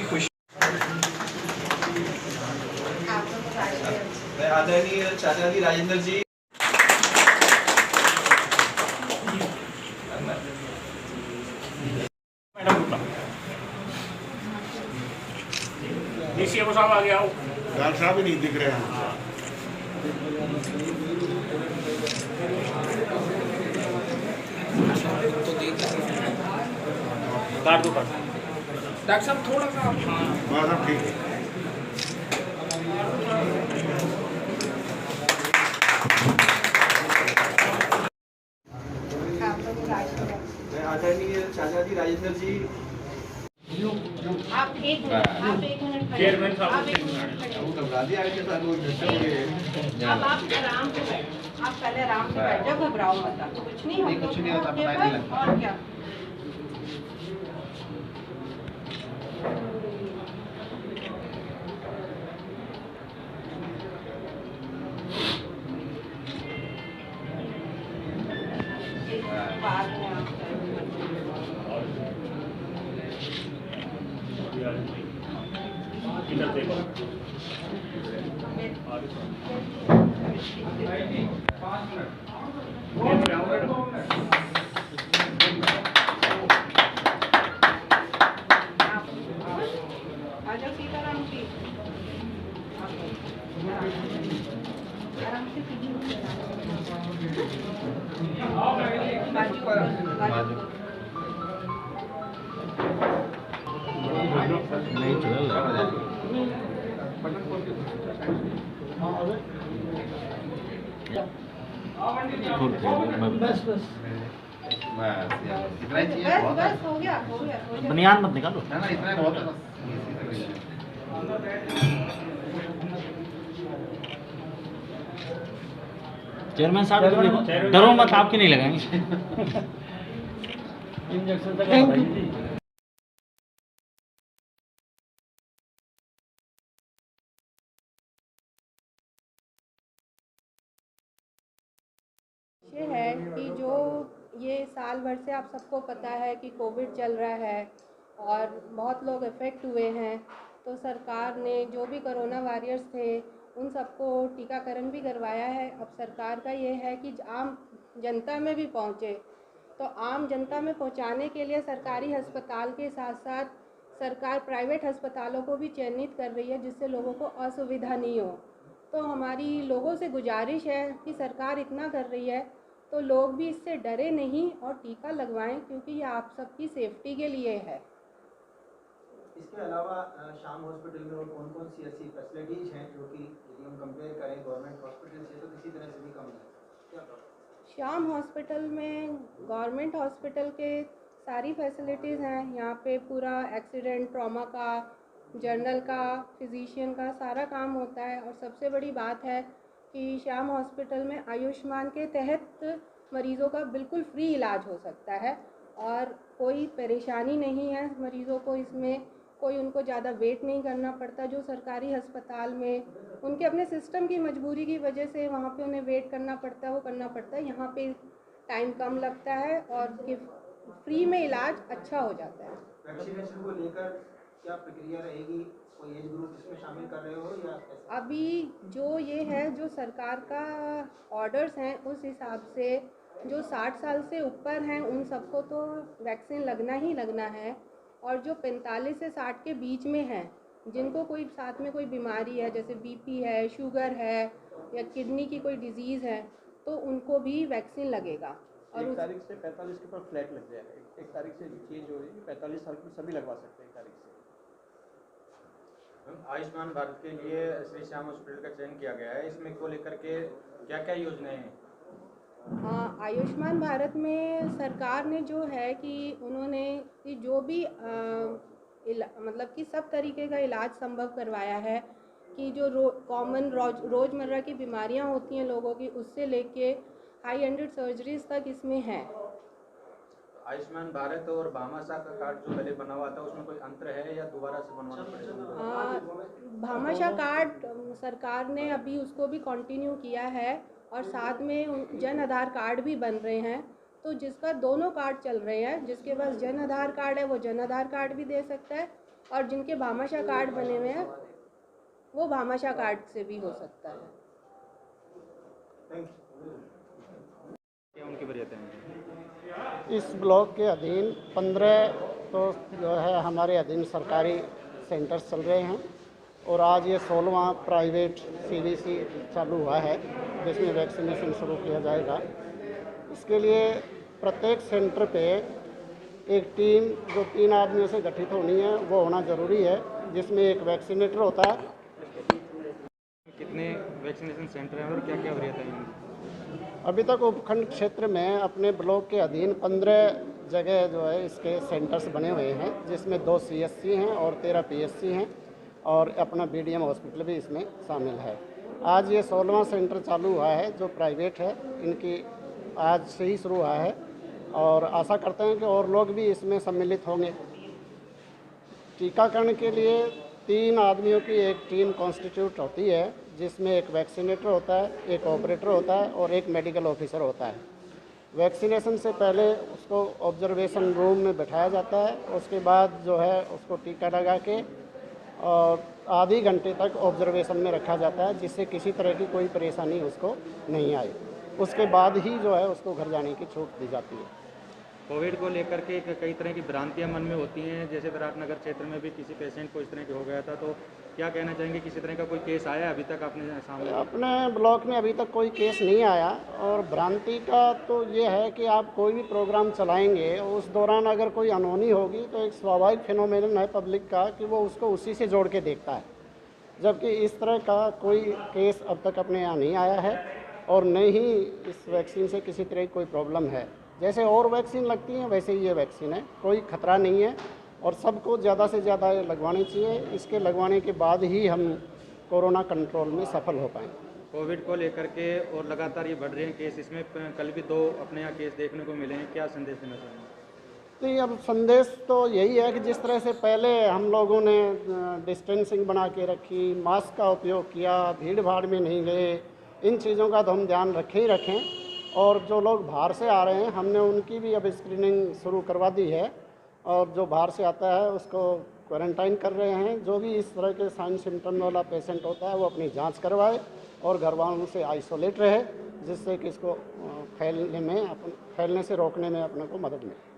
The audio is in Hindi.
सी खुशी आदरणीय चाचा जी राजेंद्र जी डीसीएम साहब आ गया हो, डॉक्टर साहब ही नहीं दिख रहे हैं। काट दो डॉक्टर साहब थोड़ा सा। बस अब ठीक है। आदरणीय चाचा जी राजेंद्र जी आप एक मिनट चेयरमैन साहब आप एक मिनट अब आप आराम से बैठो, आप पहले आराम से बैठ जाओ, घबराओ मत, आपको कुछ नहीं होता और क्या। बाद में आप इधर देखो। आ जाओ सीधा आराम से बाजू नहीं चल बस हो गया बनियान मत निकालो। चेयरमैन साहब डरो मत, आपके नहीं लगाएंगे। इंजेक्शन तक ये है कि जो ये साल भर से आप सबको पता है कि कोविड चल रहा है और बहुत लोग इफ़ेक्ट हुए हैं, तो सरकार ने जो भी कोरोना वॉरियर्स थे उन सबको टीकाकरण भी करवाया है। अब सरकार का ये है कि आम जनता में भी पहुँचे, तो आम जनता में पहुँचाने के लिए सरकारी अस्पताल के साथ साथ सरकार प्राइवेट अस्पतालों को भी चयनित कर रही है, जिससे लोगों को असुविधा नहीं हो। तो हमारी लोगों से गुजारिश है कि सरकार इतना कर रही है तो लोग भी इससे डरे नहीं और टीका लगवाएं, क्योंकि ये आप सबकी सेफ्टी के लिए है। इसके अलावा शाम हॉस्पिटल में और कौन कौन सी ऐसी फैसिलिटीज़ हैं जो कि यदि हम कंपेयर करें गवर्नमेंट हॉस्पिटल से तो किसी तरह से भी कम है? क्या शाम हॉस्पिटल में गवर्नमेंट हॉस्पिटल के सारी फैसिलिटीज़ हैं। यहाँ पे पूरा एक्सीडेंट ट्रॉमा का, जर्नल का, फिजिशियन का सारा काम होता है। और सबसे बड़ी बात है कि श्याम हॉस्पिटल में आयुष्मान के तहत मरीज़ों का बिल्कुल फ्री इलाज हो सकता है और कोई परेशानी नहीं है मरीज़ों को। इसमें कोई उनको ज़्यादा वेट नहीं करना पड़ता। जो सरकारी अस्पताल में उनके अपने सिस्टम की मजबूरी की वजह से वहाँ पे उन्हें वेट करना पड़ता है, वो करना पड़ता है। यहाँ पे टाइम कम लगता है और फ्री में इलाज अच्छा हो जाता है। वैक्सीनेशन को लेकर क्या प्रक्रिया रहेगी? कोई एज ग्रुप इसमें शामिल कर रहे हो या कैसे? अभी जो ये है, जो सरकार का ऑर्डर्स हैं उस हिसाब से जो 60 साल से ऊपर हैं उन सबको तो वैक्सीन लगना ही लगना है, और जो 45 से 60 के बीच में हैं, जिनको कोई साथ में कोई बीमारी है जैसे बीपी है, शुगर है या किडनी की कोई डिजीज़ है, तो उनको भी वैक्सीन लगेगा। और 1 तारीख से 45 के ऊपर फ्लैट लग जाएगा। 1 तारीख से चेंज हो रही है, 45 साल के सभी लगवा सकते हैं 1 तारीख से। आयुष्मान भारत के लिए श्री श्याम हॉस्पिटल का चयन किया गया है, इसमें को लेकर के क्या क्या योजनाएं हैं? आयुष्मान भारत में सरकार ने जो है कि उन्होंने कि जो भी मतलब कि सब तरीके का इलाज संभव करवाया है, कि जो कॉमन रोज़मर्रा की बीमारियां होती हैं लोगों की, उससे लेके हाई एंडेड सर्जरीज तक इसमें है। आयुष्मान भारत और भामाशाह का कार्ड जो पहले बना हुआ था उसमें कोई अंतर है या दोबारा से बनवाना पड़ेगा? भामाशाह कार्ड सरकार ने अभी उसको भी कंटिन्यू किया है और साथ में जन आधार कार्ड भी बन रहे हैं। तो जिसका दोनों कार्ड चल रहे हैं, जिसके पास जन आधार कार्ड है वो जन आधार कार्ड भी दे सकता है, और जिनके भामाशाह कार्ड बने हुए हैं वो भामाशाह कार्ड से भी हो सकता है। क्या उनकी वरीयता है? इस ब्लॉक के अधीन 15 तो जो है हमारे अधीन सरकारी सेंटर्स चल रहे हैं और आज ये 16वां प्राइवेट CVC चालू हुआ है जिसमें वैक्सीनेशन शुरू किया जाएगा। इसके लिए प्रत्येक सेंटर पे एक टीम जो 3 आदमियों से गठित होनी है वो होना ज़रूरी है, जिसमें एक वैक्सीनेटर होता है। कितने वैक्सीनेशन सेंटर हैं और क्या क्या वरीयता है? अभी तक उपखंड क्षेत्र में अपने ब्लॉक के अधीन 15 जगह जो है इसके सेंटर्स बने हुए हैं, जिसमें 2 CSC हैं और 13 PSC हैं और अपना BDM हॉस्पिटल भी इसमें शामिल है। आज ये 16वां सेंटर चालू हुआ है जो प्राइवेट है, इनकी आज से ही शुरू हुआ है और आशा करते हैं कि और लोग भी इसमें सम्मिलित होंगे। टीकाकरण के लिए 3 आदमियों की एक टीम कॉन्स्टिट्यूट होती है, जिसमें एक वैक्सीनेटर होता है, एक ऑपरेटर होता है और एक मेडिकल ऑफिसर होता है। वैक्सीनेशन से पहले उसको ऑब्जर्वेशन रूम में बैठाया जाता है, उसके बाद जो है उसको टीका लगा के और आधे घंटे तक ऑब्जर्वेशन में रखा जाता है, जिससे किसी तरह की कोई परेशानी उसको नहीं आई। उसके बाद ही जो है उसको घर जाने की छूट दी जाती है। कोविड को लेकर के कई तरह की भ्रांतियां मन में होती हैं, जैसे विराटनगर क्षेत्र में भी किसी पेशेंट को इस तरह के हो गया था, तो क्या कहना चाहेंगे? किसी तरह का कोई केस आया अभी तक आपने सामने? अपने ब्लॉक में अभी तक कोई केस नहीं आया और भ्रांति का तो ये है कि आप कोई भी प्रोग्राम चलाएंगे उस दौरान अगर कोई अनहोनी होगी तो एक स्वाभाविक फिनोमेनन है पब्लिक का कि वो उसको उसी से जोड़ के देखता है, जबकि इस तरह का कोई केस अब तक अपने यहाँ नहीं आया है और न ही इस वैक्सीन से किसी तरह की कोई प्रॉब्लम है। जैसे और वैक्सीन लगती हैं वैसे ही ये वैक्सीन है, कोई खतरा नहीं है और सबको ज़्यादा से ज़्यादा लगवानी चाहिए। इसके लगवाने के बाद ही हम कोरोना कंट्रोल में सफल हो पाएँ। कोविड को लेकर के और लगातार ये बढ़ रहे हैं केस, इसमें कल भी 2 अपने यहाँ केस देखने को मिले हैं, क्या संदेश देना चाहेंगे? नहीं, अब संदेश तो यही है कि जिस तरह से पहले हम लोगों ने डिस्टेंसिंग बना के रखी, मास्क का उपयोग किया, भीड़ भाड़ में नहीं गए, इन चीज़ों का तो हम ध्यान रखें ही रखें। और जो लोग बाहर से आ रहे हैं हमने उनकी भी अब स्क्रीनिंग शुरू करवा दी है और जो बाहर से आता है उसको क्वारंटाइन कर रहे हैं। जो भी इस तरह के साइन सिम्टम वाला पेशेंट होता है वो अपनी जांच करवाए और घर वालों से आइसोलेट रहे, जिससे कि इसको फैलने से रोकने में अपने को मदद मिले।